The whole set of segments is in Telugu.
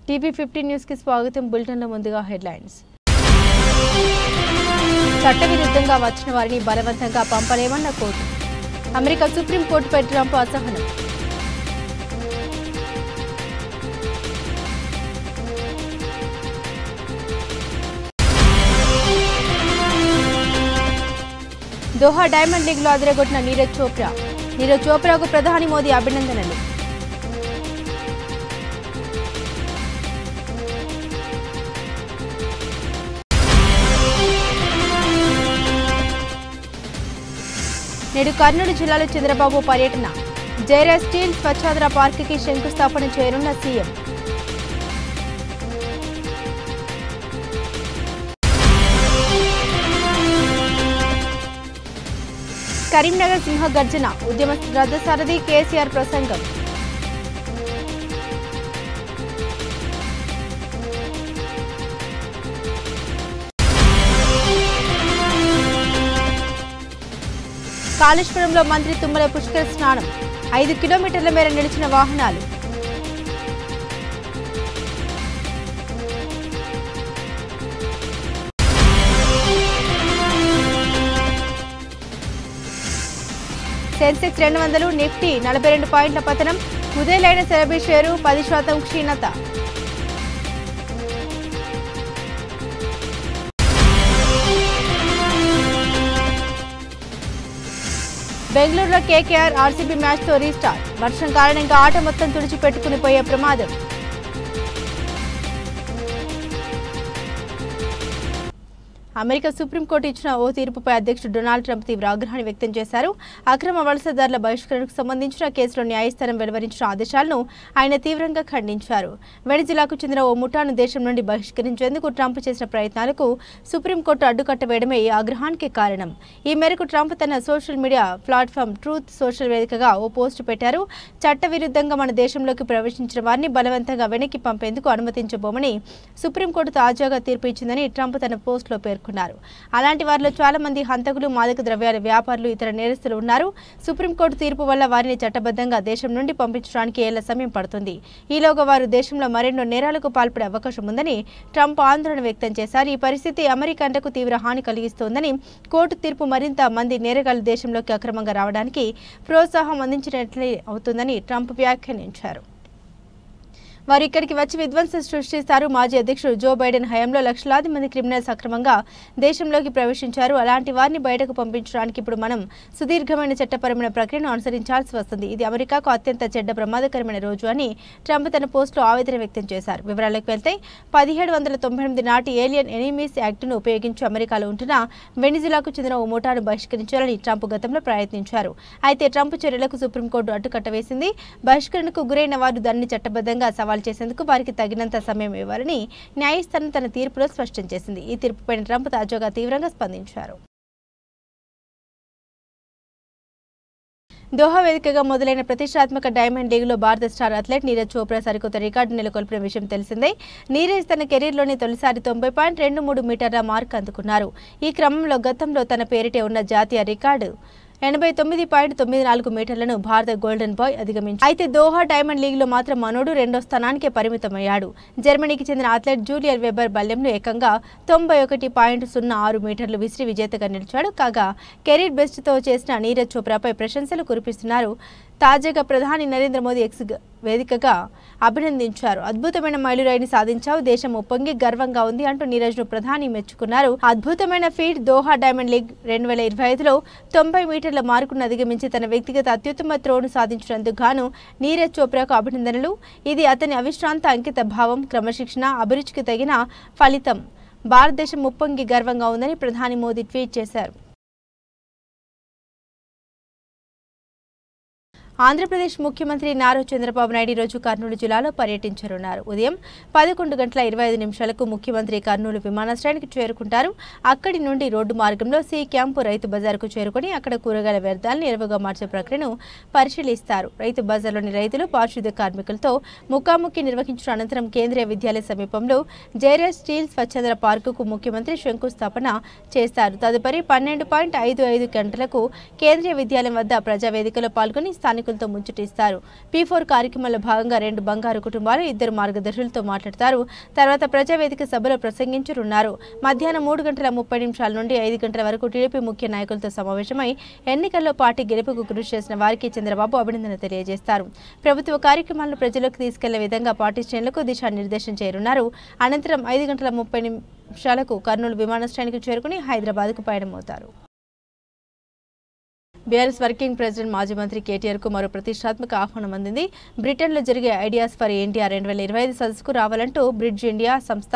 టీవీ15 న్యూస్ కి స్వాగతం. బులెటిన్ లో ముందుగా హెడ్లైన్స్. చట్టవిరుద్ధంగా వచ్చిన వారిని బలవంతంగా పంపలేమన్న కోర్టు. అమెరికా సుప్రీం కోర్టుపై ట్రంప్ అసహనం. దోహా డైమండ్ లీగ్ లో అదరగొట్టిన నీరజ్ చోప్రా. నీరజ్ చోప్రాకు ప్రధాని మోదీ అభినందనలు. నేడు కర్నూలు జిల్లాలో చంద్రబాబు పర్యటన. జైరాజ్ స్టీల్ స్వచ్ఛాంధ్ర పార్కుకి శంకుస్థాపన చేయనున్న సీఎం. కరీంనగర్ సింహ గర్జన. ఉద్యమ రథసారథి కేసీఆర్ ప్రసంగం. కాళేశ్వరంలో మంత్రి తుమ్మల పుష్కర స్నానం. 5 కిలోమీటర్ల మేర నిలిచిన వాహనాలు. సెన్సెక్స్ 200, నిఫ్టీ 42 పాయింట్ల పతనం. కుదేలైన సెరబీ షేరు 10% క్షీణత. బెంగళూరులో కేకేఆర్ ఆర్సీబీ మ్యాచ్తో రీస్టార్ట్. వర్షం కారణంగా ఆట మొత్తం తుడిచిపెట్టుకుని పోయే ప్రమాదం. అమెరికా సుప్రీంకోర్టు ఇచ్చిన ఓ తీర్పుపై అధ్యక్షుడు డొనాల్డ్ ట్రంప్ తీవ్ర ఆగ్రహాన్ని వ్యక్తం చేశారు. అక్రమ వలసదారుల బహిష్కరణకు సంబంధించిన కేసులో న్యాయస్థానం వెలువరించిన ఆదేశాలను ఆయన తీవ్రంగా ఖండించారు. వెనిజులాకు చెందిన ఓ ముఠాను దేశం నుండి బహిష్కరించేందుకు ట్రంప్ చేసిన ప్రయత్నాలకు సుప్రీంకోర్టు అడ్డుకట్ట వేయడమే ఈ ఆగ్రహానికి కారణం. ఈ మేరకు ట్రంప్ తన social media platform truth social వేదికగా ఓ పోస్టు పెట్టారు. చట్టవిరుద్ధంగా మన దేశంలోకి ప్రవేశించిన వారిని బలవంతంగా వెనక్కి పంపేందుకు అనుమతించబోమని సుప్రీంకోర్టు తాజాగా తీర్పు ఇచ్చిందని ట్రంప్ తన పోస్టులో పేర్కొన్నారు. అలాంటి వారిలో చాలా మంది హంతకులు, మాదక ద్రవ్యాల వ్యాపారులు, ఇతర నేరస్తులు ఉన్నారు. సుప్రీంకోర్టు తీర్పు వల్ల వారిని చట్టబద్ధంగా దేశం నుండి పంపించడానికి ఏళ్ల సమయం పడుతుంది. ఈలోగా వారు దేశంలో మరెన్నో నేరాలకు పాల్పడే అవకాశం ఉందని ట్రంప్ ఆందోళన వ్యక్తం చేశారు. ఈ పరిస్థితి అమెరికన్లకు తీవ్ర హాని కలిగిస్తోందని, కోర్టు తీర్పు మరింత మంది నేరగాళ్లు దేశంలోకి అక్రమంగా రావడానికి ప్రోత్సాహం అందించినట్లే అవుతుందని ట్రంప్ వ్యాఖ్యానించారు. వారు ఇక్కడికి వచ్చి విధ్వంసం సృష్టిస్తారు. మాజీ అధ్యక్షుడు జో బైడెన్ హయాంలో లక్షలాది మంది క్రిమినల్స్ అక్రమంగా దేశంలోకి ప్రవేశించారు. అలాంటి వారిని బయటకు పంపించడానికి ఇప్పుడు మనం సుదీర్ఘమైన చట్టపరమైన ప్రక్రియను అనుసరించాల్సి వస్తుంది. ఇది అమెరికాకు అత్యంత చెడ్డ ప్రమాదకరమైన రోజు అని ట్రంప్ తన పోస్టులో ఆవేదన వ్యక్తం చేశారు. వివరాలకు వెళ్తే 1798 నాటి ఏలియన్ ఎనిమీస్ యాక్ట్ను ఉపయోగించి అమెరికాలో ఉంటున్న వెనిజులాకు చెందిన ఓ ముఠాను బహిష్కరించాలని ట్రంప్ గతంలో ప్రయత్నించారు. అయితే ట్రంప్ చర్యలకు సుప్రీంకోర్టు అడ్డుకట్ట వేసింది. బహిష్కరణకు గురైన వారు దానిని చట్టబద్ధంగా సవాల్ చేసేందుకు వారికి తగినంత సమయం ఇవ్వాలని న్యాయస్థానం తన తీర్పులో స్పష్టం చేసింది. ఈ తీర్పుపై ట్రంప్ తాజాగా తీవ్రంగా స్పందించారు. దోహా వేదికగా మొదలైన ప్రతిష్టాత్మక డైమండ్ లీగ్ లో భారత స్టార్ అథ్లెట్ నీరజ్ చోప్రా సరికొత్త రికార్డు నెలకొల్పిన విషయం తెలిసిందే. నీరజ్ తన కెరీర్లోని తొలిసారి 90.23 మీటర్ల మార్క్ అందుకున్నారు. ఈ క్రమంలో గతంలో తన పేరిటే ఉన్న జాతీయ రికార్డు 89.94 మీటర్లను భారత గోల్డెన్ బాయ్ అధిగమించారు. అయితే దోహా డైమండ్ లీగ్ లో మాత్రం మనోడు రెండో స్థానానికే పరిమితమయ్యాడు. జర్మనీకి చెందిన అథ్లెట్ జూలియర్ వెబర్ బల్లెంను ఏకంగా 91.06 మీటర్లు విసిరి విజేతగా నిలిచాడు. కాగా కెరీర్ బెస్ట్ తో చేసిన నీరజ్ చోప్రాపై ప్రశంసలు కురిపిస్తున్నారు. తాజాగా ప్రధాని నరేంద్ర మోదీ ఎక్స్ వేదికగా అభినందించారు. అద్భుతమైన మైలురాయిని సాధించావు, దేశం ఉప్పొంగి గర్వంగా ఉంది అంటూ నీరజ్ ను ప్రధాని మెచ్చుకున్నారు. అద్భుతమైన ఫీట్. దోహా డైమండ్ లీగ్ 2025లో 90 మీటర్ల మార్కును అధిగమించి తన వ్యక్తిగత అత్యుత్తమ త్రోను సాధించినందుకు గాను నీరజ్ చోప్రాకు అభినందనలు. ఇది అతని అవిశ్రాంత అంకిత భావం, క్రమశిక్షణ, అభిరుచికి తగిన ఫలితం. భారతదేశం ఉప్పొంగి గర్వంగా ఉందని ప్రధాని మోదీ ట్వీట్ చేశారు. ఆంధ్రప్రదేశ్ ముఖ్యమంత్రి నారా చంద్రబాబు నాయుడు రోజు కర్నూలు జిల్లాలో పర్యటించనున్నారు. ఉదయం 11:25 ముఖ్యమంత్రి కర్నూలు విమానాశ్రయానికి చేరుకుంటారు. అక్కడి నుండి రోడ్డు మార్గంలో సి క్యాంపు రైతు బజార్కు చేరుకుని అక్కడ కూరగాయల వ్యర్థాలను ఎరువుగా మార్చే ప్రక్రియను పరిశీలిస్తారు. రైతు బజార్లోని రైతులు, పారిశుద్ధ్య కార్మికులతో ముఖాముఖి నిర్వహించిన అనంతరం కేంద్రీయ విద్యాలయ సమీపంలో జైరాజ్ స్టీల్ స్వచ్ఛంద్ర పార్కుకు ముఖ్యమంత్రి శంకుస్థాపన చేస్తారు. తదుపరి 12.55 గంటలకు కేంద్రీయ విద్యాలయం వద్ద ప్రజావేదికలో పాల్గొని స్థానికులు నాయకులతో ముచ్చటిస్తారు. P4 కార్యక్రమంలో భాగంగా 2 బంగారు కుటుంబాలు 2 మార్గదర్శులతో మాట్లాడతారు. తర్వాత ప్రజావేదిక సభలో ప్రసంగించనున్నారు. మధ్యాహ్నం 3:30 నుండి 5 గంటల వరకు టీడీపీ ముఖ్య నాయకులతో సమావేశమై ఎన్నికల్లో పార్టీ గెలుపుకు కృషి చేసిన వారికి చంద్రబాబు అభినందన తెలియజేస్తారు. ప్రభుత్వ కార్యక్రమాలను ప్రజలకు తీసుకెళ్లే విధంగా పార్టీ శ్రేణులకు దిశానిర్దేశం చేయనున్నారు. అనంతరం 5:30 కర్నూలు విమానాశ్రయానికి చేరుకుని హైదరాబాద్కు పయనమవుతారు. బీఆర్ఎస్ వర్కింగ్ ప్రెసిడెంట్ మాజీ మంత్రి కేటీఆర్ కు మరో ప్రతిష్టాత్మక ఆహ్వానం అందింది. బ్రిటన్లో జరిగే ఐడియాస్ ఫర్ ఎన్టీఆర్ 2025 సదస్సుకు రావాలంటూ బ్రిడ్జ్ ఇండియా సంస్థ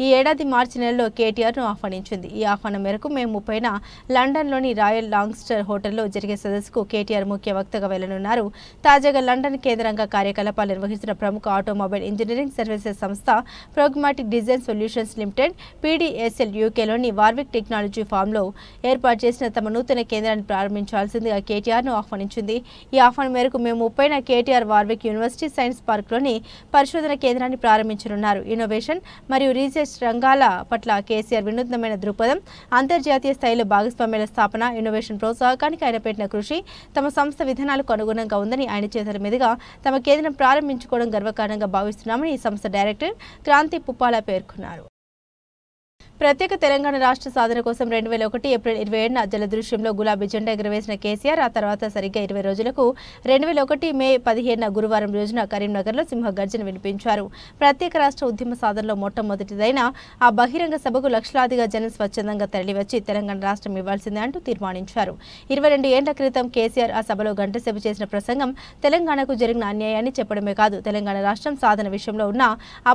ఈ ఏడాది మార్చి నెలలో కేటీఆర్ను ఆహ్వానించింది. ఈ ఆహ్వానం మేరకు మే 30న లండన్లోని రాయల్ లాంగ్స్టర్ హోటల్లో జరిగే సదస్సుకు కేటీఆర్ ముఖ్య వక్తగా వెళ్లనున్నారు. తాజాగా లండన్ కేంద్రంగా కార్యకలాపాలు నిర్వహిస్తున్న ప్రముఖ ఆటోమొబైల్ ఇంజనీరింగ్ సర్వీసెస్ సంస్థ pragmatic design solutions limited PDSL యూకేలోని వార్విక్ టెక్నాలజీ ఫామ్లో ఏర్పాటు చేసిన తమ నూతన కేంద్రాన్ని ప్రారంభించాల్సిందిగా కేటీఆర్ను ఆహ్వానించింది. ఈ ఆహ్వానం మేరకు మే 30న కేటీఆర్ వార్విక్ యూనివర్సిటీ సైన్స్ పార్క్లోని పరిశోధన కేంద్రాన్ని ప్రారంభించనున్నారు. ఇన్నోవేషన్ మరియు రీసెర్చ్ రంగాల పట్ల కేసీఆర్ వినూత్నమైన దృక్పథం, అంతర్జాతీయ స్థాయిలో భాగస్వామ్యాల స్థాపన, ఇన్నోవేషన్ ప్రోత్సాహకానికి ఆయన పెట్టిన కృషి తమ సంస్థ విధానాలకు అనుగుణంగా ఉందని ఆయన చేతుల మీదుగా తమ కేంద్రం ప్రారంభించుకోవడం గర్వకారణంగా భావిస్తున్నామని ఈ సంస్థ డైరెక్టర్ క్రాంతి పుప్పాల పేర్కొన్నారు. ప్రత్యేక తెలంగాణ రాష్ట్ర సాధన కోసం 2001 ఏప్రిల్ 27న జలదృశ్యంలో గులాబీ జెండా ఎగురవేసిన కేసీఆర్ ఆ తర్వాత సరిగ్గా 20 రోజులకు 2001 మే 15న గురువారం రోజున కరీంనగర్లో సింహగర్జన వినిపించారు. ప్రత్యేక రాష్ట్ర ఉద్యమ సాధనలో మొట్టమొదటిదైన ఆ బహిరంగ సభకు లక్షలాదిగా జనం స్వచ్ఛందంగా తరలివచ్చి తెలంగాణ రాష్ట్రం ఇవ్వాల్సిందే అంటూ తీర్మానించారు. 22 ఏళ్ల క్రితం కేసీఆర్ ఆ సభలో గంటసేపు చేసిన ప్రసంగం తెలంగాణకు జరిగిన అన్యాయాన్ని చెప్పడమే కాదు, తెలంగాణ రాష్ట్రం సాధన విషయంలో ఉన్న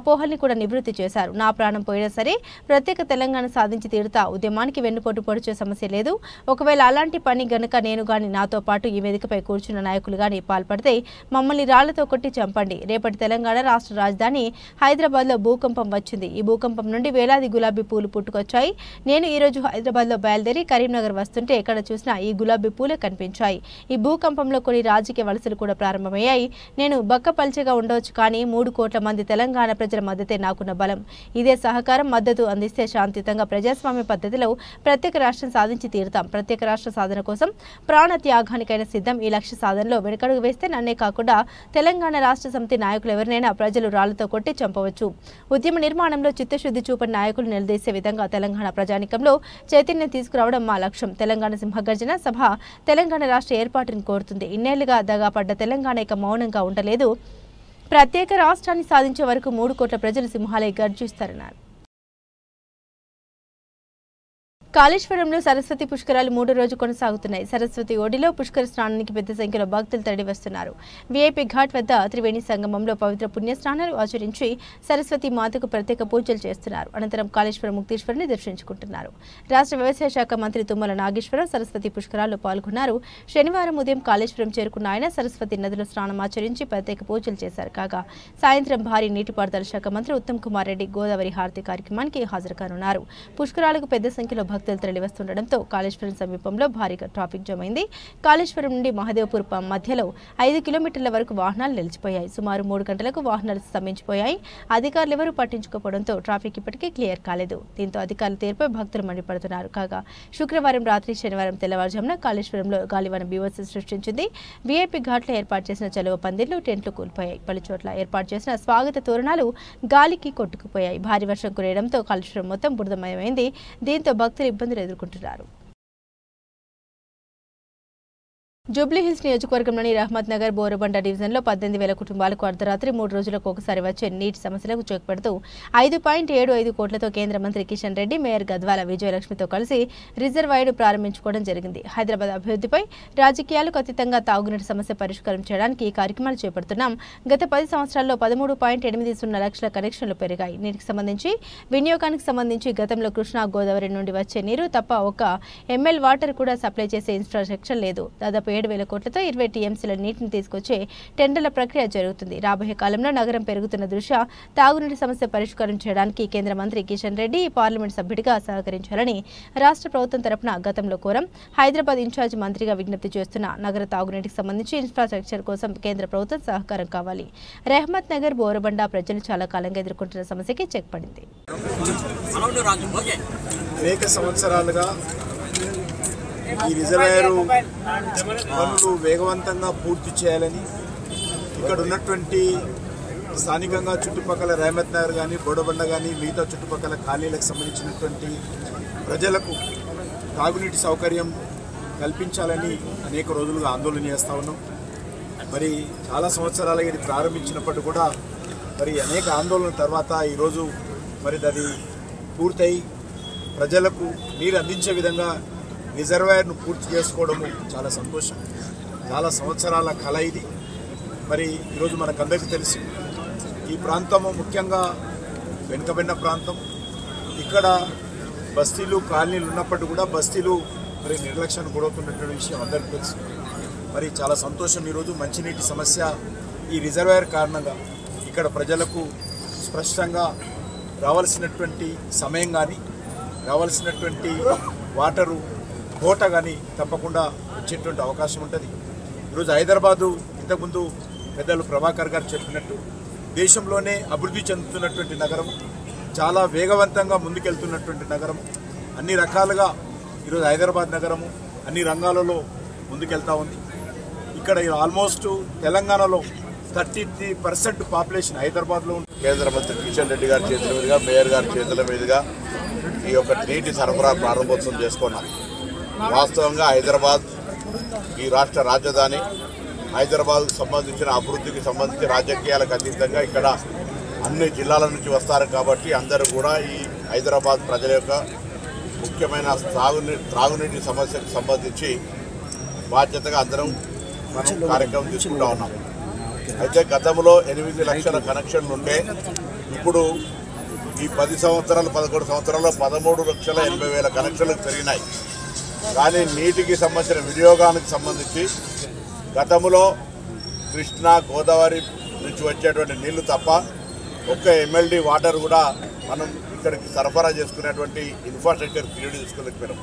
అపోహల్ని కూడా నివృత్తి చేశారు. నా ప్రాణం పోయినా సరే ప్రత్యేక తెలంగాణ సాధించి తీరుతా, ఉద్యమానికి వెన్నుపోటు పొడిచే సమస్య లేదు. ఒకవేళ అలాంటి పని గనక నేను గాని నాతో పాటు ఈ వేదికపై కూర్చున్న నాయకులు గాని పాల్పడితే మమ్మల్ని రాళ్లతో కొట్టి చంపండి. రేపటి తెలంగాణ రాష్ట్ర రాజధాని హైదరాబాద్లో భూకంపం వచ్చింది. ఈ భూకంపం నుండి వేలాది గులాబీ పూలు పుట్టుకొచ్చాయి. నేను ఈ రోజు హైదరాబాద్లో బయలుదేరి కరీంనగర్ వస్తుంటే ఎక్కడ చూసినా ఈ గులాబీ పూలే కనిపించాయి. ఈ భూకంపంలో కొన్ని రాజకీయ వలసలు కూడా ప్రారంభమయ్యాయి. నేను బక్కపల్చగా ఉండవచ్చు, కానీ 3 కోట్ల మంది తెలంగాణ ప్రజల మద్దతే నాకున్న బలం. ఇదే సహకారం మద్దతు అందిస్తే శాంతియుతంగా ప్రజాస్వామ్య పద్ధతిలో ప్రత్యేక రాష్ట్రం సాధించి తీరుతాం. ప్రత్యేక రాష్ట్ర సాధన కోసం ప్రాణ త్యాగానికైనా సిద్ధం. ఈ లక్ష్య సాధనలో వెనుకడుగు వేస్తే నన్నే కాకుండా తెలంగాణ రాష్ట్ర సమితి నాయకులు ఎవరినైనా ప్రజలు రాళ్లతో కొట్టి చంపవచ్చు. ఉద్యమ నిర్మాణంలో చిత్తశుద్ధి చూపని నాయకులు నిలదీసే విధంగా తెలంగాణ ప్రజానికంలో చైతన్యం తీసుకురావడం మా లక్ష్యం. తెలంగాణ సింహగర్జన సభ తెలంగాణ రాష్ట్ర ఏర్పాటును కోరుతుంది. ఇన్నేళ్లుగా దగాపడ్డ తెలంగాణ ఇక మౌనంగా ఉండలేదు. ప్రత్యేక రాష్ట్రాన్ని సాధించే వరకు 3 కోట్ల ప్రజలు సింహాలై గర్జిస్తారన్నారు. కాళేశ్వరంలో సరస్వతి పుష్కరాలు 3వ రోజు కొనసాగుతున్నాయి. సరస్వతి ఒడిలో పుష్కర స్నానానికి పెద్ద సంఖ్యలో భక్తులు తరలి వస్తున్నారు. వీఐపీ ఘాట్ వద్ద త్రివేణి సంగమంలో పవిత్ర పుణ్య స్నానాలు ఆచరించి సరస్వతి మాతకు ప్రత్యేక పూజలు చేస్తున్నారు. అనంతరం కాళేశ్వరం ముక్తేశ్వరుని దర్శించుకుంటున్నారు. రాష్ట్ర వ్యవసాయ శాఖ మంత్రి తుమ్మల నాగేశ్వరరావు సరస్వతి పుష్కరాల్లో పాల్గొన్నారు. శనివారం ఉదయం కాళేశ్వరం చేరుకున్న ఆయన సరస్వతి నదిలో స్నానం ఆచరించి ప్రత్యేక పూజలు చేశారు. కాగా సాయంత్రం భారీ నీటిపారుదల శాఖ మంత్రి ఉత్తమ్ కుమార్ రెడ్డి గోదావరి హారతి కార్యక్రమానికి హాజరు కానున్నారు. పుష్కరాలకు పెద్ద సంఖ్యలో భక్తులు తరలివస్తుండటంతో కాళేశ్వరం సమీపంలో భారీగా ట్రాఫిక్ జామ్ అయింది. కాళేశ్వరం నుండి మహదేవ్పూర్ మధ్యలో 5 కిలోమీటర్ల వరకు వాహనాలు నిలిచిపోయాయి. సుమారు 3 గంటలకు వాహనాలు స్తంభించిపోయాయి. అధికారులు ఎవరూ పట్టించుకోవడంతో ట్రాఫిక్ ఇప్పటికీ క్లియర్ కాలేదు. దీంతో అధికారుల తీరుపై భక్తులు మండిపడుతున్నారు. కాగా శుక్రవారం రాత్రి శనివారం తెల్లవారుజామున కాళేశ్వరంలో గాలివాన బీభత్సం సృష్టించింది. వీఐపీ ఘాట్లో ఏర్పాటు చేసిన చలువ పందిళ్లు, టెంట్లు కూలిపోయాయి. పలుచోట్ల ఏర్పాటు చేసిన స్వాగత తోరణాలు గాలికి కొట్టుకుపోయాయి. భారీ వర్షం కురియడంతో కాళేశ్వరం మొత్తం బురదమయమైంది. దీంతో భక్తులు ఇబ్బందులు ఎదుర్కొంటున్నారు. జూబ్లీహిల్స్ నియోజకవర్గంలోని రహమత్ నగర్ బోరబండ డివిజన్లో 18,000 కుటుంబాలకు అర్ధరాత్రి 3 రోజులకు ఒకసారి వచ్చే నీటి సమస్యలకు చెక్ పెడుతూ 5.75 కోట్లతో కేంద్ర మంత్రి కిషన్ రెడ్డి, మేయర్ గద్వాల విజయలక్ష్మితో కలిసి రిజర్వాయర్ను ప్రారంభించుకోవడం జరిగింది. హైదరాబాద్ అభివృద్ధిపై రాజకీయాలకు అతీతంగా తాగునీటి సమస్య పరిష్కారం చేయడానికి ఈ కార్యక్రమాలు చేపడుతున్నాం. గత 10 సంవత్సరాల్లో 13.80 లక్షల కనెక్షన్లు పెరిగాయి. నీటికి సంబంధించి వినియోగానికి సంబంధించి గతంలో కృష్ణా గోదావరి నుండి వచ్చే నీరు తప్ప ఒక ఎంఎల్ వాటర్ కూడా సప్లై చేసే ఇన్ఫ్రాస్ట్రక్చర్ లేదు. దాదాపు 7,000 కోట్లతో 20 టీఎంసీల నీటిని తీసుకొచ్చే టెండర్ల ప్రక్రియ జరుగుతుంది. రాబోయే కాలంలో నగరం పెరుగుతున్న దృష్ట్యా తాగునీటి సమస్య పరిష్కారం చేయడానికి కేంద్ర మంత్రి కిషన్ రెడ్డి పార్లమెంట్ సభ్యుడిగా సహకరించాలని రాష్ట్ర ప్రభుత్వం తరపున గతంలో కోరం. హైదరాబాద్ ఇన్ఛార్జ్ మంత్రిగా విజ్ఞప్తి చేస్తున్న నగర తాగునీటికి సంబంధించి ఇన్ఫ్రాస్ట్రక్చర్ కోసం కేంద్ర ప్రభుత్వం సహకారం కావాలి. రెహమత్ నగర్ బోరబండ ప్రజలు చాలా కాలంగా ఎదుర్కొంటున్న సమస్యకి చెక్ పడింది. అనేక సంవత్సరాలుగా ఈ రిజర్వాయరు పనులు వేగవంతంగా పూర్తి చేయాలని ఇక్కడ ఉన్నటువంటి స్థానికంగా చుట్టుపక్కల రహమత్ నగర్ కానీ బోడబండ కానీ మిగతా చుట్టుపక్కల కాలనీలకు సంబంధించినటువంటి ప్రజలకు తాగునీటి సౌకర్యం కల్పించాలని అనేక రోజులుగా ఆందోళన చేస్తూ ఉన్నాం. మరి చాలా సంవత్సరాలుగా ఇది ప్రారంభించినప్పటికీ కూడా మరి అనేక ఆందోళన తర్వాత ఈరోజు మరి అది పూర్తయి ప్రజలకు నీరు అందించే విధంగా రిజర్వాయర్ను పూర్తి చేసుకోవడము చాలా సంతోషం. చాలా సంవత్సరాల కళ ఇది. మరి ఈరోజు మనకందరికీ తెలుసు ఈ ప్రాంతము ముఖ్యంగా వెనుకబడిన ప్రాంతం. ఇక్కడ బస్తీలు కాలనీలు ఉన్నప్పటికీ కూడా బస్తీలు మరి నిర్లక్ష్యానికి గురవుతున్నటువంటి విషయం అందరికీ తెలుసు. మరి చాలా సంతోషం ఈరోజు మంచినీటి సమస్య ఈ రిజర్వాయర్ కారణంగా ఇక్కడ ప్రజలకు స్పష్టంగా రావాల్సినటువంటి సమయం కానీ రావాల్సినటువంటి వాటరు కోట కానీ తప్పకుండా వచ్చేటువంటి అవకాశం ఉంటుంది. ఈరోజు హైదరాబాదు ఇంతకుముందు పెద్దలు ప్రభాకర్ గారు చెప్పినట్టు దేశంలోనే అభివృద్ధి చెందుతున్నటువంటి నగరం, చాలా వేగవంతంగా ముందుకెళ్తున్నటువంటి నగరం. అన్ని రకాలుగా ఈరోజు హైదరాబాద్ నగరము అన్ని రంగాలలో ముందుకెళ్తా ఉంది. ఇక్కడ ఆల్మోస్ట్ తెలంగాణలో 33% పాపులేషన్ హైదరాబాద్లో ఉంది. కేంద్ర మంత్రి కిషన్ రెడ్డి గారి చేతుల మీదుగా మేయర్ గారి చేతుల మీదుగా ఈ యొక్క నీటి సరఫరా ప్రారంభోత్సవం చేసుకున్నాం. వాస్తవంగా హైదరాబాద్ ఈ రాష్ట్ర రాజధాని. హైదరాబాద్కు సంబంధించిన అభివృద్ధికి సంబంధించి రాజకీయాలకు అతీతంగా ఇక్కడ అన్ని జిల్లాల నుంచి వస్తారు కాబట్టి అందరూ కూడా ఈ హైదరాబాద్ ప్రజల యొక్క ముఖ్యమైన త్రాగునీటి సమస్యకు సంబంధించి బాధ్యతగా అందరం మనం కార్యక్రమం తీసుకుంటూ ఉన్నాం. అయితే గతంలో 8 లక్షల కనెక్షన్లు ఉంటే ఇప్పుడు ఈ 10 సంవత్సరాలు 11 సంవత్సరాల్లో 13,80,000 కనెక్షన్లు పెరిగినాయి. కానీ నీటికి సంబంధించిన వినియోగానికి సంబంధించి గతంలో కృష్ణా గోదావరి నుంచి వచ్చేటువంటి నీళ్లు తప్ప ఒక్క MLD వాటర్ కూడా మనం ఇక్కడికి సరఫరా చేసుకునేటువంటి ఇన్ఫ్రాస్ట్రక్చర్ క్రియేట్ చేసుకోలేకపోయినాం.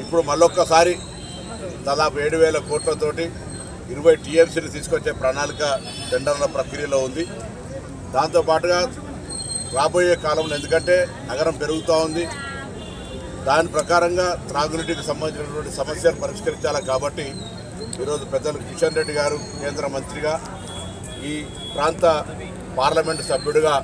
ఇప్పుడు మళ్ళొక్కసారి దాదాపు 7,000 కోట్లతోటి 20 TMCని తీసుకొచ్చే ప్రణాళిక టెండర్ల ప్రక్రియలో ఉంది. దాంతోపాటుగా రాబోయే కాలంలో ఎందుకంటే నగరం పెరుగుతూ ఉంది, దాని ప్రకారంగా త్రాగునీటికి సంబంధించినటువంటి సమస్యలు పరిష్కరించాలి. కాబట్టి ఈరోజు పెద్దలు కిషన్ రెడ్డి గారు కేంద్ర మంత్రిగా ఈ ప్రాంత పార్లమెంటు సభ్యుడిగా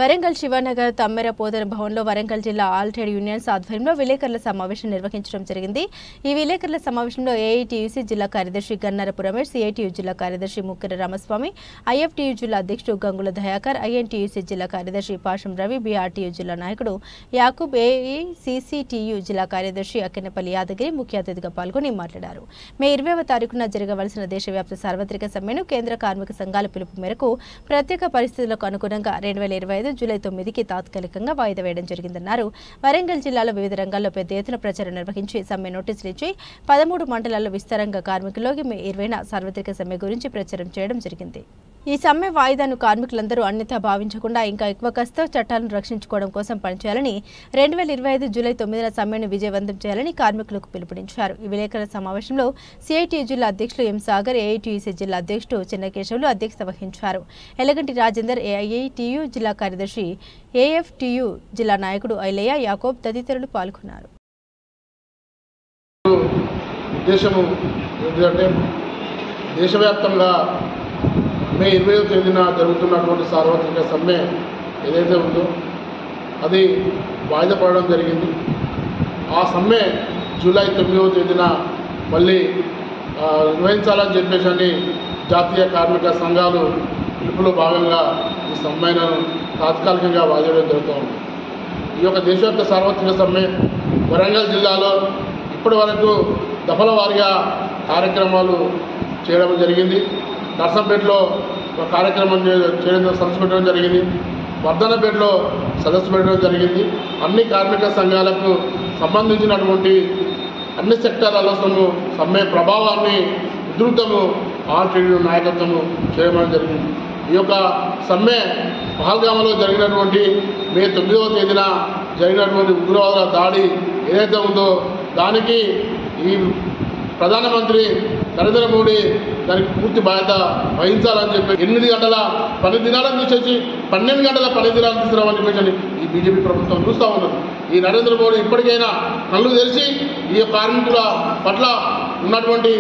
వరంగల్ శివనగర్ తమ్మెర పోతన భవన్లో వరంగల్ జిల్లా ఆల్ ట్రేడ్ యూనియన్స్ ఆధ్వర్యంలో విలేకరుల సమావేశం నిర్వహించడం జరిగింది. ఈ విలేకరుల సమావేశంలో ఏఐటీయూసీ జిల్లా కార్యదర్శి గన్నారపు రమేష్, సిఐటియు జిల్లా కార్యదర్శి ముక్కెర రామస్వామి, ఐఎఫ్టియు జిల్లా అధ్యక్షుడు గంగుల దయాకర్, ఐఎన్టీయూసీ జిల్లా కార్యదర్శి పాషం రవి, బీఆర్టీయు జిల్లా నాయకుడు యాకూబ్, ఏఐసీసీటీయు జిల్లా కార్యదర్శి అక్కెనపల్లి యాదగిరి ముఖ్య అతిథిగా పాల్గొని మాట్లాడారు. మే 20వ తారీఖున జరగవలసిన దేశవ్యాప్త సార్వత్రిక సమ్మెను కేంద్ర కార్మిక సంఘాల పిలుపు మేరకు ప్రత్యేక పరిస్థితులకు అనుగుణంగా 2025 జూలై 9కి తాత్కాలికంగా వాయిదా వేయడం జరిగిందన్నారు. వరంగల్ జిల్లాలో వివిధ రంగాల్లో పెద్ద ఎత్తున ప్రచారం నిర్వహించి సమ్మె నోటీసులు ఇచ్చి 13 మండలాల్లో విస్తారంగా కార్మికుల్లోకి మే 20న సార్వత్రిక సమ్మె గురించి ప్రచారం చేయడం జరిగింది. ఈ సమ్మె వాయిదాను కార్మికులందరూ అన్యథా భావించకుండా ఇంకా ఎక్కువ కష్టతో చట్టాలను రక్షించుకోవడం కోసం పనిచేయాలని 2025 జూలై 9న సమ్మెను విజయవంతం చేయాలని కార్మికులకు పిలుపునిచ్చారు. ఈ విలేకరుల సమావేశంలో సిఐటియు జిల్లా అధ్యక్షులు ఎం సాగర్, ఏఐటీయూసీ జిల్లా అధ్యక్షుడు చిన్నకేశవులు అధ్యక్షత వహించారు. ఎలగంటి రాజేందర్, ఏఐటియు జిల్లా కార్యదర్శి, ఏఎఫ్టియు జిల్లా నాయకుడు ఐలయ్య, యాకోబ్ తదితరులు పాల్గొన్నారు. ఉద్దేశము ఏంటంటే దేశవ్యాప్తంగా మే 20వ తేదీన జరుగుతున్నటువంటి సార్వత్రిక సమ్మె ఏదైతే ఉందో అది వాయిదా పడడం జరిగింది. ఆ సమ్మె జూలై 9వ తేదీన మళ్ళీ నిర్వహించాలని చెప్పేసి జాతీయ కార్మిక సంఘాలు పిలుపులో భాగంగా ఈ సమ్మెను తాత్కాలికంగా వాయిదా జరుగుతూ ఉంది. ఈ యొక్క దేశవ్యాప్త సార్వత్రిక సమ్మె వరంగల్ జిల్లాలో ఇప్పటి వరకు దఫల వారీగా కార్యక్రమాలు చేయడం జరిగింది. నర్సంపేటలో ఒక కార్యక్రమం సదస్సు పెట్టడం జరిగింది. వర్ధనపేటలో సదస్సు పెట్టడం జరిగింది. అన్ని కార్మిక సంఘాలకు సంబంధించినటువంటి అన్ని సెక్టార్లలో సమ్మె ప్రభావాన్ని ఉధృతము ఆల్ ట్రేడ్ యూనియన్ నాయకత్వము చేయడం జరిగింది. ఈ యొక్క సమ్మె పహల్గామలో జరిగినటువంటి మే 9వ తేదీన జరిగినటువంటి ఉగ్రవాదుల దాడి ఏదైతే ఉందో దానికి ఈ ప్రధానమంత్రి నరేంద్ర మోడీ దానికి పూర్తి బాధ్యత వహించాలని చెప్పి 8 గంటల 10 దినాలను తీసేసి 12 గంటల పనిదినాలు తీసుకురావని చెప్పేసి ఈ బీజేపీ ప్రభుత్వం చూస్తూ ఉన్నది. ఈ నరేంద్ర మోడీ ఇప్పటికైనా కళ్ళు తెరిచి ఈ కార్మికుల పట్ల ఉన్నటువంటి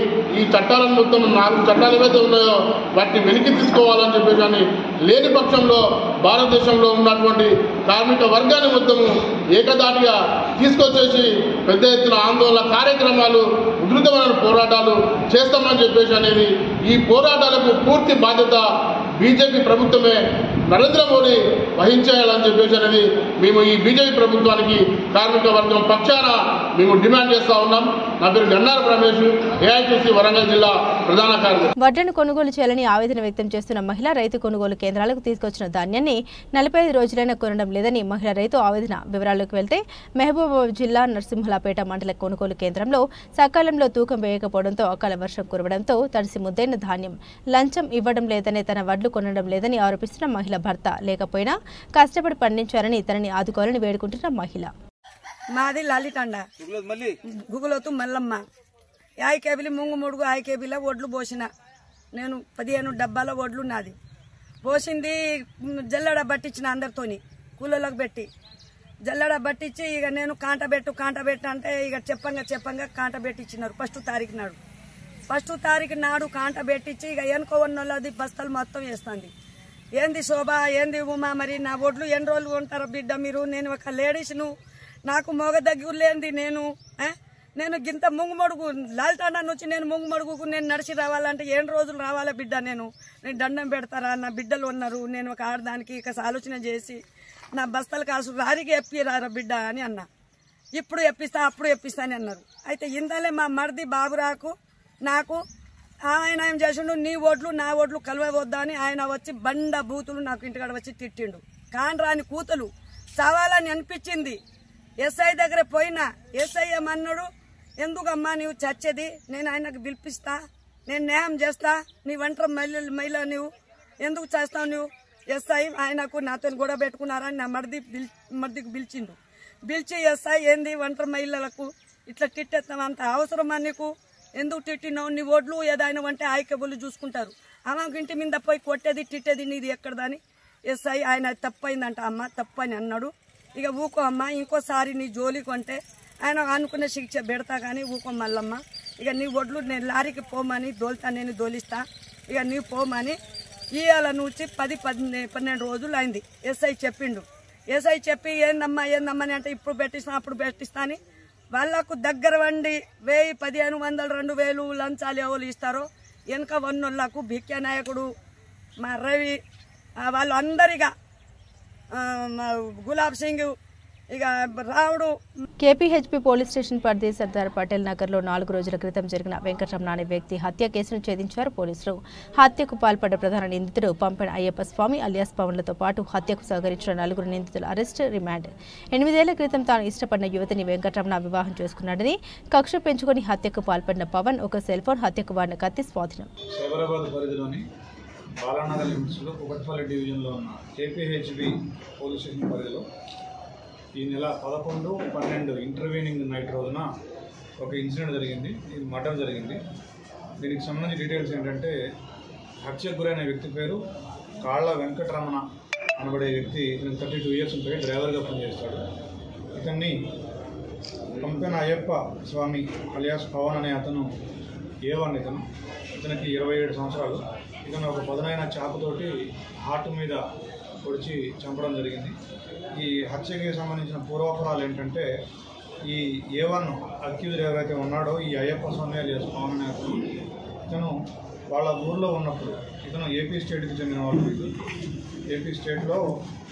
ఈ చట్టాలను మొత్తం 4 చట్టాలు ఏవైతే ఉన్నాయో వాటిని వెనక్కి తీసుకోవాలని చెప్పేసి కానీ లేని పక్షంలో భారతదేశంలో ఉన్నటువంటి కార్మిక వర్గాన్ని మొత్తము ఏకదాటిగా తీసుకొచ్చేసి పెద్ద ఎత్తున ఆందోళన కార్యక్రమాలు ఉధృతమైన పోరాటాలు చేస్తామని చెప్పేసి అనేది ఈ పోరాటాలకు పూర్తి బాధ్యత బీజేపీ ప్రభుత్వమే నరేంద్ర మోడీ వహించేయాలని చెప్పేసి అనేది మేము ఈ బీజేపీ ప్రభుత్వానికి కార్మిక వర్గం పక్షాన మేము డిమాండ్ చేస్తూ ఉన్నాం. నా పేరు గన్నార రమేష్, ఏఐటీసీ వరంగల్ జిల్లా ప్రధాన కార్యదర్శి. వడ్లను కొనుగోలు చేయాలని ఆవేదన వ్యక్తం చేస్తున్న మహిళ రైతు కొనుగోలు కేంద్రాలకు తీసుకొచ్చిన ధాన్యాన్ని 45 రోజులైనా కొనడం లేదని మహిళా రైతు ఆవేదన. వివరాల్లోకి వెళ్తే మహబూబాబాద్ జిల్లా నరసింహులపేట మండల కొనుగోలు కేంద్రంలో సకాలంలో తూకం వేయకపోవడంతో అకాల వర్షం కురవడంతో తడిసి ముద్దైన ధాన్యం లంచం ఇవ్వడం లేదని తన వడ్లు కొనడం లేదని ఆరోపిస్తున్న మహిళ భర్త లేకపోయినా కష్టపడి పండించారని తనని ఆదుకోవాలని వేడుకుంటున్న మహిళ. మాది లలితండ గుగులోతు మల్లమ్మ. 5 కేబీలు ముంగు ముడుగు 5 కేబీల ఒడ్లు పోసిన నేను 15 డబ్బాల ఒడ్లు నాది పోసింది. జల్లడ పట్టించిన అందరితోని కూలోళ్ళకు పెట్టి జల్లడ పట్టించి ఇక నేను కాంట పెట్టు అంటే ఇక చెప్పంగా కాంట పెట్టించినారు. 1వ తారీఖు నాడు 1వ తారీఖు నాడు కాంట పెట్టించి ఇక ఎనుకోవన్నది బస్తాలు మొత్తం వేస్తుంది. ఏంది శోభ, ఏంది ఉమా, మరి నా ఒడ్లు ఎన్ని రోజులు ఉంటారో బిడ్డ మీరు? నేను ఒక లేడీస్ను, నాకు మొగ దగ్గర లేనిది నేను గింత ముంగుమడుగు లాల్టాండా నుంచి నేను ముంగుమడుగుకు నేను నడిచి రావాలంటే ఎన్ని రోజులు రావాలా బిడ్డ? నేను దండం పెడతారా? నా బిడ్డలు ఉన్నారు, నేను ఒక ఆడదానికి ఇక ఆలోచన చేసి నా బస్తాలు కాసు రారికి ఎప్పిరారా బిడ్డ అని అన్నా. ఇప్పుడు ఎప్పిస్తా అప్పుడు ఎప్పిస్తా అని అన్నారు. అయితే ఇందలే మా మరిది బాబురాకు నాకు ఆయన ఏం చేసిండు, నీ ఓట్లు నా ఓట్లు కలవవద్దా అని ఆయన వచ్చి బండ బూతులు నాకు ఇంటికాడ వచ్చి తిట్టిండు. కానరాని కూతులు చావాలని అనిపించింది. ఎస్ఐ దగ్గర పోయినా ఎస్ఐ ఏమన్నాడు, ఎందుకమ్మా నీవు చచ్చేది? నేను ఆయనకు పిలిపిస్తా, నేను న్యాయం చేస్తా, నీ ఒంటరి మహిళ నువ్వు ఎందుకు చేస్తావు నువ్వు? ఎస్ఐ ఆయనకు నాతో గొడవ పెట్టుకున్నారని నా మరిదికి పిలిచిండు. పిలిచి ఎస్ఐ ఏంది ఒంటరి మహిళలకు ఇట్లా తిట్టేస్తాం, అంత అవసరమా నీకు? ఎందుకు తిట్టినావు? నీ ఓడ్లు ఏదైనా అంటే ఆయికబులు చూసుకుంటారు. ఆమెకు ఇంటి మీద పోయి కొట్టేది తిట్టేది నీది ఎక్కడదని ఎస్ఐ ఆయన తప్పైందంట. అమ్మ తప్పని అన్నాడు. ఇక ఊకో అమ్మ, ఇంకోసారి నీ జోలికి అంటే ఆయన అనుకున్న శిక్ష పెడతా కానీ ఊకో మల్లమ్మ, ఇక నీ ఒడ్లు నేను లారీకి పోమని దోలుతా, నేను దోలిస్తా, ఇక నీ పోమని ఇవాళ నుంచి 10-12 రోజులు అయింది. ఎస్ఐ చెప్పిండు. ఎస్ఐ చెప్పి ఏందమ్మా అని అంటే ఇప్పుడు పెట్టిస్తా అప్పుడు పెట్టిస్తా అని వాళ్లకు దగ్గర వండి 1000, 1500, 2000 లంచాలు ఎవరు ఇస్తారో వెనక వన్నోళ్లకు భిక్య నాయకుడు మా రవి వాళ్ళు అందరిగా గులాబ్ సింగ్ ఇక రావుడు. కేపీహెచ్పీ పోలీస్ స్టేషన్ పరిధి సర్దార్ పటేల్ నగర్లో 4 రోజుల క్రితం జరిగిన వెంకటరమణ అనే వ్యక్తి హత్య కేసును ఛేదించారు పోలీసులు. హత్యకు పాల్పడ్డ ప్రధాన నిందితుడు పంపెన అయ్యప్ప స్వామి అలియాస్ పవన్లతో పాటు హత్యకు సహకరించిన 4 నిందితుల అరెస్ట్, రిమాండ్. 8 ఏళ్ల క్రితం తాను ఇష్టపడిన యువతిని వెంకటరమణ వివాహం చేసుకున్నాడని, కక్ష పెంచుకుని హత్యకు పాల్పడిన పవన్ ఒక సెల్ ఫోన్, హత్యకు వాడిన కత్తి స్వాధీనం. బాలానగర్ లిమిట్స్లో కుకట్పల్లి డివిజన్లో ఉన్న కేపీహెచ్బి పోలీస్ స్టేషన్ పరిధిలో ఈ నెల 11-12 ఇంటర్వ్యూనింగ్ నైట్ రోజున ఒక ఇన్సిడెంట్ జరిగింది. ఇది మర్డర్ జరిగింది. దీనికి సంబంధించి డీటెయిల్స్ ఏంటంటే, హత్యకు గురైన వ్యక్తి పేరు కాళ్ళ వెంకటరమణ అనబడే వ్యక్తి. ఇతను 32 years ఉంటాయి, డ్రైవర్గా పనిచేస్తాడు. ఇతన్ని పంపెన అయ్యప్ప స్వామి అలియాస్ పవన్ అనే అతను ఏవన్ ఇతనికి 27 సంవత్సరాలు. ఇతను ఒక పదునైన చాకుతోటి హార్ట్ మీద పొడిచి చంపడం జరిగింది. ఈ హత్యకి సంబంధించిన పూర్వాపరాలు ఏంటంటే, ఈ A1 అక్యూజ్డ్ ఎవరైతే ఉన్నాడో ఈ అయ్యప్ప స్వామి అలియాస్ పవన్ అనే అతను, ఇతను వాళ్ళ ఊర్లో ఉన్నప్పుడు, ఇతను ఏపీ స్టేట్కి చెందిన వాళ్ళు. ఏపీ స్టేట్లో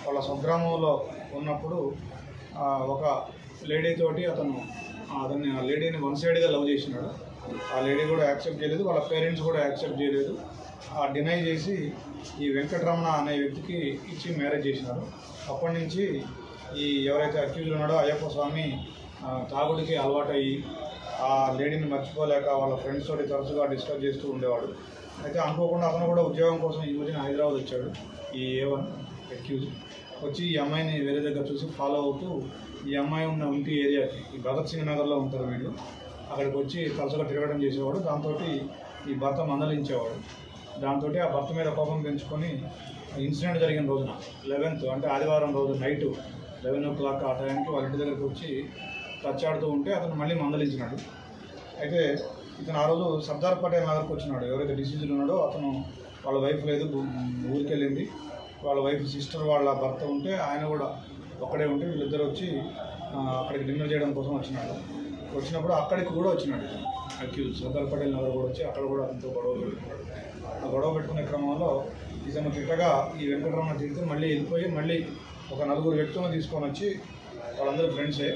వాళ్ళ స్వగ్రామంలో ఉన్నప్పుడు ఒక లేడీతోటి అతన్ని ఆ లేడీని వన్ సైడ్గా లవ్ చేసినాడు. ఆ లేడీ కూడా యాక్సెప్ట్ చేయలేదు, వాళ్ళ పేరెంట్స్ కూడా యాక్సెప్ట్ చేయలేదు. డినై చేసి ఈ వెంకటరమణ అనే వ్యక్తికి ఇచ్చి మ్యారేజ్ చేసినారు. అప్పటి నుంచి ఈ ఎవరైతే అక్యూజ్డ్ ఉన్నాడో అయ్యప్ప స్వామి తాగుడికి అలవాటయ్యి ఆ లేడీని మర్చిపోలేక వాళ్ళ ఫ్రెండ్స్ తోటి తరచుగా డిస్కస్ చేస్తూ ఉండేవాడు. అయితే అనుకోకుండా అతను కూడా ఉద్యోగం కోసం ఈ మధ్యన హైదరాబాద్ వచ్చాడు. ఈ A1 అక్యూజ్ వచ్చి ఈ అమ్మాయిని వేరే దగ్గర చూసి ఫాలో అవుతూ ఈ అమ్మాయి ఉన్న ఇంటి ఏరియాకి, ఈ భగత్ సింగ్ నగర్లో ఉంటారు వీళ్ళు, అక్కడికి వచ్చి తరచుగా తిరగడం చేసేవాడు. దాంతో ఈ భర్త మందలించేవాడు. దాంతో ఆ భర్త మీద కోపం పెంచుకొని ఇన్సిడెంట్ జరిగిన రోజున 11th అంటే ఆదివారం రోజు నైట్ 11 o'clock ఆ టైంకి వాళ్ళ ఇంటి దగ్గరికి వచ్చి తచ్చాడుతూ ఉంటే అతను మళ్ళీ మందలించినాడు. అయితే ఇతను ఆ రోజు సర్దార్ పటేల్ నగర్కి వచ్చినాడు. ఎవరైతే డిసీజ్డ్ ఉన్నాడో అతను వాళ్ళ వైఫ్ లేదు, ఊరికి వెళ్ళింది. వాళ్ళ వైఫ్ సిస్టర్ వాళ్ళ భర్త ఉంటే ఆయన కూడా ఒక్కడే ఉంటే వీళ్ళిద్దరు వచ్చి అక్కడికి డిన్నర్ చేయడం కోసం వచ్చినాడు. వచ్చినప్పుడు అక్కడికి కూడా వచ్చినాడు ఇతను అక్యూజ్ సర్దార్ పటేల్ నగర్ కూడా వచ్చి అక్కడ కూడా అతనితో గొడవ పెట్టుకున్నాడు. ఆ గొడవ పెట్టుకునే క్రమంలో ఇతను తిట్టగా ఈ వెంకటరమణ తిరిగి మళ్ళీ వెళ్ళిపోయి మళ్ళీ ఒక 4 వ్యక్తులను తీసుకొని వచ్చి వాళ్ళందరూ ఫ్రెండ్సే,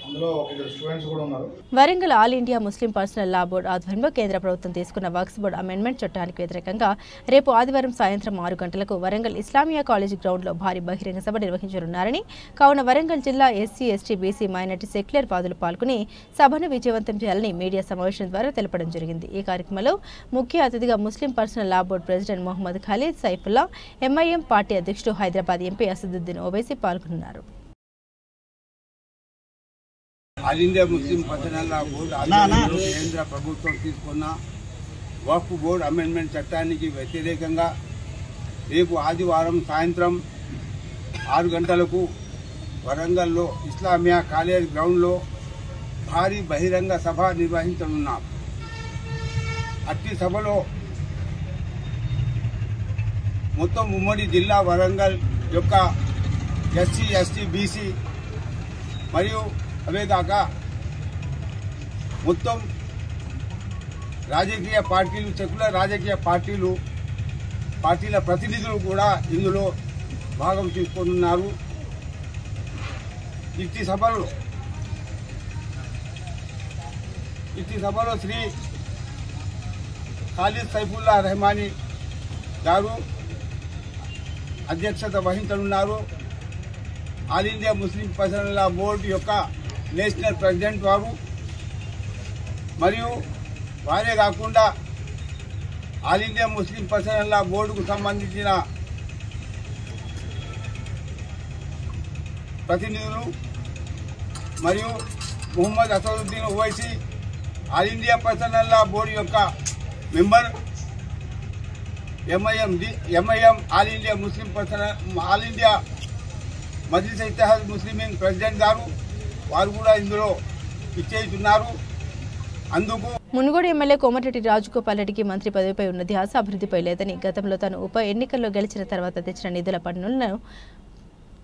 అందులో ఒక 2 స్టూడెంట్స్ కూడా ఉన్నారు. Warangal all India Muslim personal law board ఆధ్వర్యంలో కేంద్ర ప్రభుత్వం తీసుకున్న వక్ఫ్ బోర్డు అమెండ్మెంట్ చట్టానికి వ్యతిరేకంగా రేపు ఆదివారం సాయంత్రం 6 గంటలకు వరంగల్ ఇస్లామియా కాలేజీ గ్రౌండ్లో భారీ బహిరంగ సభ నిర్వహించనున్నారని, కావున వరంగల్ జిల్లా SC, ST, BC, minority, secular వాదులు పాల్గొని సభను విజయవంతం చేయాలని మీడియా సమావేశం ద్వారా తెలపడం జరిగింది. ఈ కార్యక్రమంలో ముఖ్య అతిథిగా Muslim personal law board president Mohammed Khalid Saifullah, MIM party అధ్యక్షుడు హైదరాబాద్ ఎంపీ అసదుద్దీన్ ఓవైసీ పాల్గొన్నారు. All India Muslim personal law board ఆధ్వర్యంలో కేంద్ర ప్రభుత్వం తీసుకున్న వక్ఫ్ బోర్డు అమెండ్మెంట్ చట్టానికి వ్యతిరేకంగా రేపు ఆదివారం సాయంత్రం 6 గంటలకు వరంగల్లో ఇస్లామియా కాలేజ్ గ్రౌండ్లో భారీ బహిరంగ సభ నిర్వహించనున్నాం. అట్టి సభలో మొత్తం ఉమ్మడి జిల్లా వరంగల్ యొక్క ఎస్సీ, ఎస్టీ, బీసీ మరియు అవే కాక మొత్తం రాజకీయ పార్టీలు, సెక్యులర్ రాజకీయ పార్టీల ప్రతినిధులు కూడా ఇందులో భాగం తీసుకుంటున్నారు. ఇట్టి సభలో శ్రీ ఖాలిద్ సైఫుల్లా రెహమానీ గారు అధ్యక్షత వహించనున్నారు. All India Muslim personal law board యొక్క నేషనల్ ప్రెసిడెంట్ వారు మరియు వారే కాకుండా all India Muslim personal law బోర్డుకు సంబంధించిన ప్రతినిధులు మరియు Mohammed Asaduddin Owaisi all India personal law board యొక్క member, MIM all India Muslim all India Majlis Ittehad Muslimeen president గారు వారు కూడా ఇందులో ఇచ్చేస్తున్నారు. అందుకు మునుగోడు ఎమ్మెల్యే కోమటిరెడ్డి రాజగోపాల్ రెడ్డికి మంత్రి పదవిపై ఉన్న ధ్యాస అభివృద్ధిపై లేదని, గతంలో తాను ఉప ఎన్నికల్లో గెలిచిన తర్వాత తెచ్చిన నిధుల పన్నులను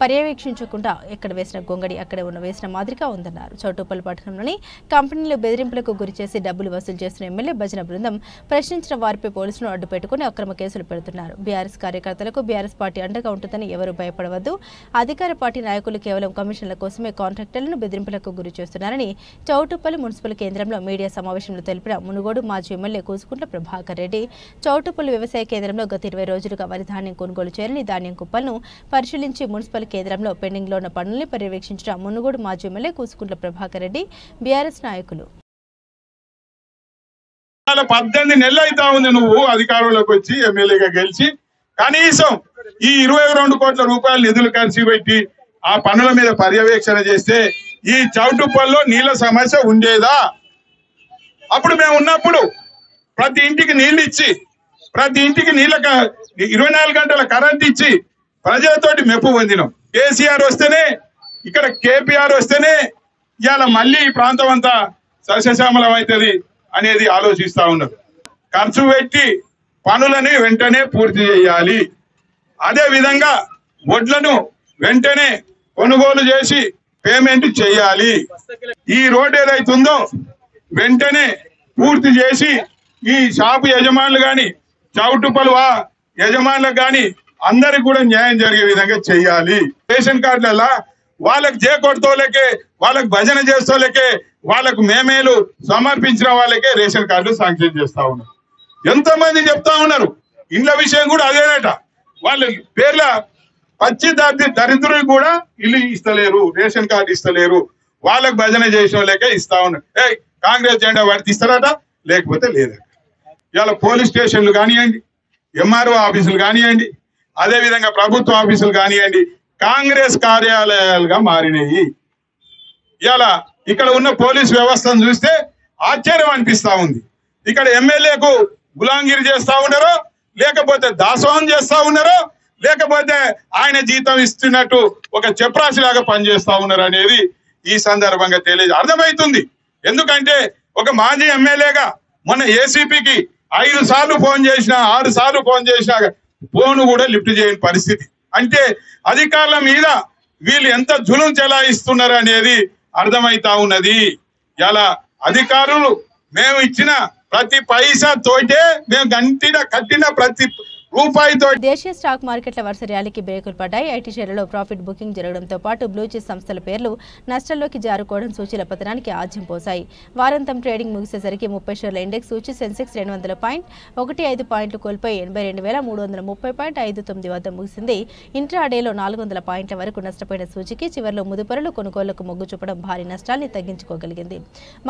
పర్యవేక్షించకుండా ఎక్కడ వేసిన గొంగడి అక్కడే వేసిన మాదిరిగా ఉందన్నారు. చౌటుప్పల్ పట్టణంలోని కంపెనీలు బెదిరింపులకు గురిచేసి డబ్బులు వసూలు చేస్తున్న ఎమ్మెల్యే భజన బృందం ప్రశ్నించిన వారిపై పోలీసులు అడ్డుపెట్టుకుని అక్రమ కేసులు పెడుతున్నారు. బీఆర్ఎస్ కార్యకర్తలకు బీఆర్ఎస్ పార్టీ అండగా ఉంటుందని ఎవరూ భయపడవద్దు. అధికార పార్టీ నాయకులు కేవలం కమిషన్ల కోసమే కాంట్రాక్టర్లను బెదిరింపులకు గురి చేస్తున్నారని చౌటుప్పల్ మున్సిపల్ కేంద్రంలో మీడియా సమావేశంలో తెలిపిన మునుగోడు మాజీ ఎమ్మెల్యే కూసుకుంట్ల ప్రభాకర్ రెడ్డి, చౌటుప్పల్ వ్యవసాయ కేంద్రంలో గత 20 రోజులుగా వరి ధాన్యం కొనుగోలు చేయని ధాన్యం కుప్పలను పరిశీలించి మున్సిపల్ కేంద్రంలో పెండింగ్లో ఉన్న పనుల్ని పర్యవేక్షించిన మునుగోడు మాజీ ఎమ్మెల్యే కూసుకుంట్ల ప్రభాకర్ రెడ్డి, బీఆర్ఎస్ నాయకులు. 18 నెలలు అవుతా ఉంది నువ్వు అధికారంలోకి వచ్చి ఎమ్మెల్యేగా గెలిచి, కనీసం ఈ 22 కోట్ల రూపాయల నిధులు ఖర్చు పెట్టి ఆ పనుల మీద పర్యవేక్షణ చేస్తే ఈ చౌటుప్పల్లో నీళ్ల సమస్య ఉండేదా? అప్పుడు మేము ఉన్నప్పుడు ప్రతి ఇంటికి నీళ్లు ఇచ్చి, ప్రతి ఇంటికి 24 గంటల కరెంట్ ఇచ్చి ప్రజలతోటి మెప్పు పొందినాం. కేసీఆర్ వస్తేనే, ఇక్కడ కేపీఆర్ వస్తేనే ఇవాళ మళ్ళీ ఈ ప్రాంతం అంతా సస్యశ్యామలం అవుతుంది అనేది ఆలోచిస్తా ఉన్నారు. ఖర్చు పెట్టి పనులని వెంటనే పూర్తి చేయాలి. అదే విధంగా వడ్లను వెంటనే కొనుగోలు చేసి పేమెంట్ చేయాలి. ఈ రోడ్ ఏదైతుందో వెంటనే పూర్తి చేసి ఈ షాపు యజమానులు గాని, చౌటుప్పల్ యజమానులకు గాని అందరికి కూడా న్యాయం జరిగే విధంగా చేయాలి. రేషన్ కార్డులలో వాళ్ళకి కొడుతోలకే, వాళ్ళకి భజన చేస్తోలకే, వాళ్ళకు మేమేలు సమర్పించిన వాళ్ళకే రేషన్ కార్డులు శాంక్షన్ చేస్తా ఉన్నారు. ఎంతో మంది చెప్తా ఉన్నారు. ఇండ్ల విషయం కూడా అదేనట. వాళ్ళ పేర్ల పచ్చి దరిద్రులు కూడా ఇల్లు ఇస్తలేరు, రేషన్ కార్డు ఇస్తలేరు. వాళ్ళకు భజన చేసిన వాళ్ళకే ఇస్తా ఉన్నారు. కాంగ్రెస్ జెండా వాడికి ఇస్తారట, లేకపోతే లేదట. ఇవాళ పోలీస్ స్టేషన్లు కానివ్వండి, ఎంఆర్ఓ ఆఫీసులు కానివ్వండి, అదేవిధంగా ప్రభుత్వ ఆఫీసులు కానివ్వండి, కాంగ్రెస్ కార్యాలయాలుగా మారినాయి. ఇవాళ ఇక్కడ ఉన్న పోలీస్ వ్యవస్థను చూస్తే ఆశ్చర్యం అనిపిస్తా ఉంది. ఇక్కడ ఎమ్మెల్యేకు గులాంగిరి చేస్తా ఉన్నారో, లేకపోతే దాసోహం చేస్తా ఉన్నారో, లేకపోతే ఆయన జీతం ఇస్తున్నట్టు ఒక చెప్రాసిలాగా పనిచేస్తా ఉన్నారు అనేది ఈ సందర్భంగా తెలియదు అర్థమవుతుంది. ఎందుకంటే ఒక మాజీ ఎమ్మెల్యేగా మొన్న ఏసీపీకి 5 సార్లు ఫోన్ చేసినా 6 సార్లు ఫోన్ చేసినా ఫోన్ కూడా లిఫ్ట్ చేయని పరిస్థితి. అంటే అధికారుల మీద వీళ్ళు ఎంత జులుం చెలాయిస్తున్నారు అనేది అర్థమైతా ఉన్నది. ఇలా అధికారులు మేము ఇచ్చిన ప్రతి పైసా తోటే మేము కట్టిన ప్రతి రూపాయితో. దేశీయ స్టాక్ మార్కెట్ల వరుస ర్యాలీకి బ్రేకులు పడ్డాయి. ఐటీ షేర్లలో ప్రాఫిట్ బుకింగ్ జరగడంతో పాటు బ్లూచిప్ సంస్థల పేర్లు నష్టాల్లోకి జారుకోవడం సూచీల పతనానికి ఆజ్యం పోసాయి. వారాంతం ట్రేడింగ్ ముగిసేసరికి 30 షేర్ల ఇండెక్స్ సూచీ సెన్సెక్స్ 200.15 పాయింట్లు కోల్పోయి 82,330.59 వద్ద ముగిసింది. ఇంట్రాడేలో 400 పాయింట్ల వరకు నష్టపోయిన సూచీకి చివరిలో ముదుపరులు కొనుగోళ్లకు మొగ్గు చూపడం భారీ నష్టాల్ని తగ్గించుకోగలిగింది.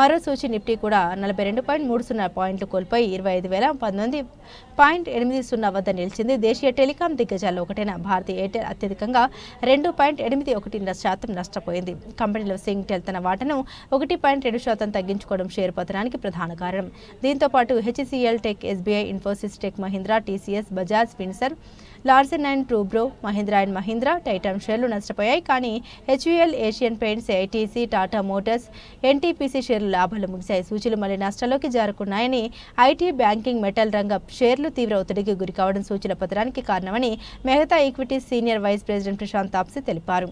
మరో సూచీ నిఫ్టీ కూడా 42.30 పాయింట్లు కోల్పోయి 25,000.80 వద్ద నిలిచింది. దేశీయ టెలికాం దిగ్గజాల్లో ఒకటైన భారతీ ఎయిర్టెల్ అత్యధికంగా 2.81% నష్టపోయింది. కంపెనీలో సింగ్టెల్ తన వాటాను 1.2% తగ్గించుకోవడం షేరు పతనానికి ప్రధాన కారణం. దీంతో పాటు HCL Tech, SBI, Infosys Tech Mahindra, TCS, Bajaj Finserv, Larsen and Toubro, Mahindra and Mahindra, Titan షేర్లు నష్టపోయాయి. కానీ HUL, Asian Paints, ITC, Tata Motors, NTPC షేర్లు లాభాలు ముగిశాయి. సూచీలు మళ్లీ నష్టాల్లోకి జారుకున్నాయని ఐటీ, బ్యాంకింగ్, మెటల్ రంగ షేర్లు తీవ్ర ఒత్తిడికి గురి కావడం సూచీల పతనానికి కారణమని Mehta equities senior vice president Prashant Tapse తెలిపారు.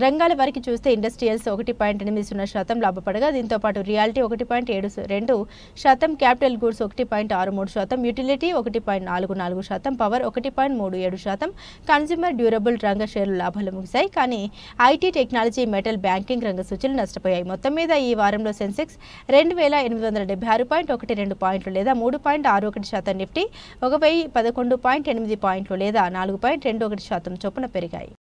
రంగాల వారికి చూస్తే ఇండస్ట్రియల్స్ 1.80% లాభపడగా దీంతో పాటు reality 1.72%, capital goods 1.63%, utility 1.44%, power 1.37%, consumer durable రంగ షేర్లు లాభాలు ముగిశాయి. కానీ ఐటీ, టెక్నాలజీ, మెటల్, బ్యాంకింగ్ రంగ సూచీలు నష్టపోయాయి. మొత్తం మీద ఈ వారంలో సెన్సెక్స్ 2,876.12 పాయింట్లు లేదా 3.61%, నిఫ్టీ 1,011.8 పాయింట్లు లేదా 4.21% చొప్పున పెరిగాయి.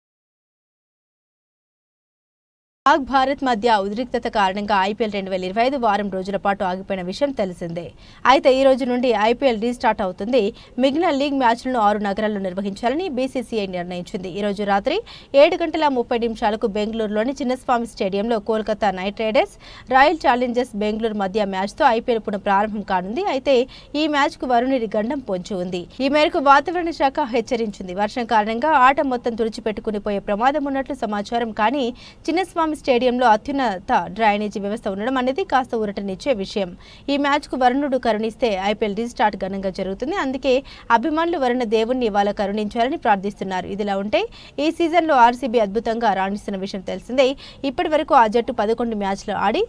పాక్ భారత్ మధ్య ఉద్రిక్తత కారణంగా ఐపీఎల్ 2025 వారం రోజుల పాటు ఆగిపోయిన విషయం తెలిసిందే. అయితే ఈ రోజు నుండి ఐపీఎల్ రీస్టార్ట్ అవుతుంది. మిగిలిన లీగ్ మ్యాచ్లను 6 నగరాల్లో నిర్వహించాలని బీసీసీఐ నిర్ణయించింది. ఈ రోజు రాత్రి 7:30 బెంగళూరులోని చిన్నస్వామి స్టేడియంలో Kolkata night riders, royal Challengers Bengaluru మధ్య మ్యాచ్తో ఐపీఎల్ పునఃప్రారంభం కానుంది. అయితే ఈ మ్యాచ్కు వరుణుడి గండం పొంచి ఉంది. ఈ మేరకు వాతావరణ శాఖ హెచ్చరించింది. వర్షం కారణంగా ఆట మొత్తం తుడిచిపెట్టుకునిపోయే ప్రమాదం ఉన్నట్లు సమాచారం. కానీ చిన్నస్వామి స్టేడియంలో అత్యున్నత డ్రైనేజీ వ్యవస్థ ఉండడం అనేది కాస్త ఊరటనిచ్చే విషయం. ఈ మ్యాచ్కు వరుణుడు కరుణిస్తే ఐపీఎల్ రీస్టార్ట్ ఘనంగా జరుగుతుంది. అందుకే అభిమానులు వరుణ దేవుణ్ణి ఇవాళ కరుణించాలని ప్రార్థిస్తున్నారు. ఇదిలా ఉంటే ఈ సీజన్లో ఆర్సీబీ అద్భుతంగా రాణిస్తున్న విషయం తెలిసిందే. ఇప్పటి వరకు ఆ జట్టు 11 మ్యాచ్లు ఆడి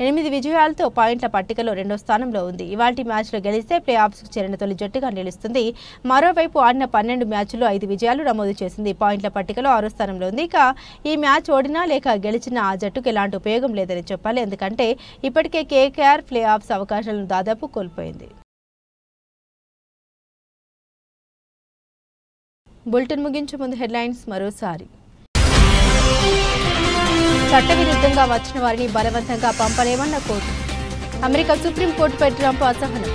8 విజయాలతో పాయింట్ల పట్టికలో 2వ స్థానంలో ఉంది. ఇవాల్టి మ్యాచ్లో గెలిస్తే ప్లే ఆఫ్స్కు చేరిన తొలి జట్టుగా నిలుస్తుంది. మరోవైపు ఆడిన 12 మ్యాచ్ల్లో 5 విజయాలు నమోదు చేసింది. పాయింట్ల పట్టికలో 6వ స్థానంలో ఉంది. ఇక ఈ మ్యాచ్ ఓడినా లేక గెలిచిన ఆ జట్టుకు ఎలాంటి ఉపయోగం లేదని చెప్పాలి. ఎందుకంటే ఇప్పటికే కేకేఆర్ ప్లే ఆఫ్స్ అవకాశాలను దాదాపు కోల్పోయింది. బులెటిన్ ముగించే ముందు హెడ్లైన్స్ మరోసారి. చట్టవిరుద్ధంగా వచ్చిన వారిని బలవంతంగా పంపలేమన్న కోర్టు. అమెరికా సుప్రీంకోర్టుపై ట్రంప్ అసహనం.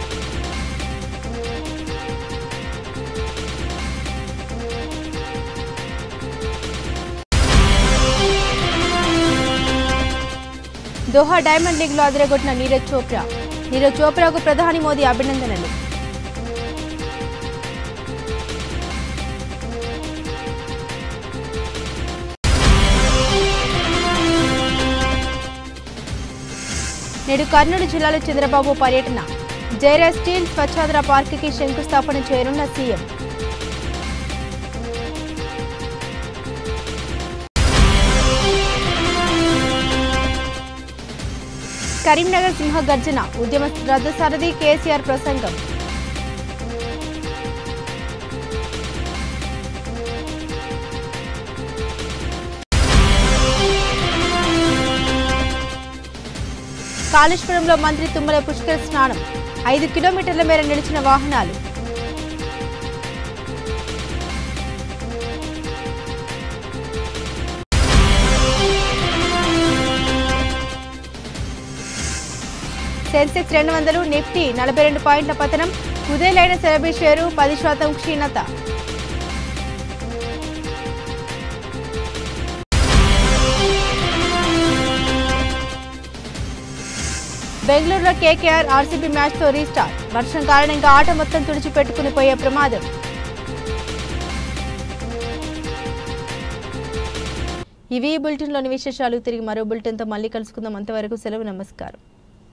దోహా డైమండ్ లీగ్ లో అదరగొట్టిన నీరజ్ చోప్రా. నీరజ్ చోప్రాకు ప్రధాని మోదీ అభినందనలు. నేడు కర్నూలు జిల్లాలో చంద్రబాబు పర్యటన. జైరా స్టీల్ స్వచ్ఛాంధ్ర పార్కుకి శంకుస్థాపన చేయనున్న సీఎం. కరీంనగర్ సింహ గర్జన. ఉద్యమ రథసారథి కేసీఆర్ ప్రసంగం. కాళేశ్వరంలో మంత్రి తుమ్మల పుష్కర స్నానం. 5 కిలోమీటర్ల మేర నిలిచిన వాహనాలు. సెన్సెక్స్ 200, నిఫ్టీ 42 పాయింట్ల పతనం. కుదేలైన సెరబీ షేరు 10% క్షీణత. బెంగళూరులో కేకేఆర్ ఆర్సీబీ మ్యాచ్తో రీస్టార్ట్. వర్షం కారణంగా ఆట మొత్తం తుడిచిపెట్టుకుని పోయే ప్రమాదం. ఇవి బులెటిన్లోని విశేషాలు. తిరిగి మరో బులెటిన్తో మళ్ళీ కలుసుకుందాం. అంతవరకు సెలవు. నమస్కారం.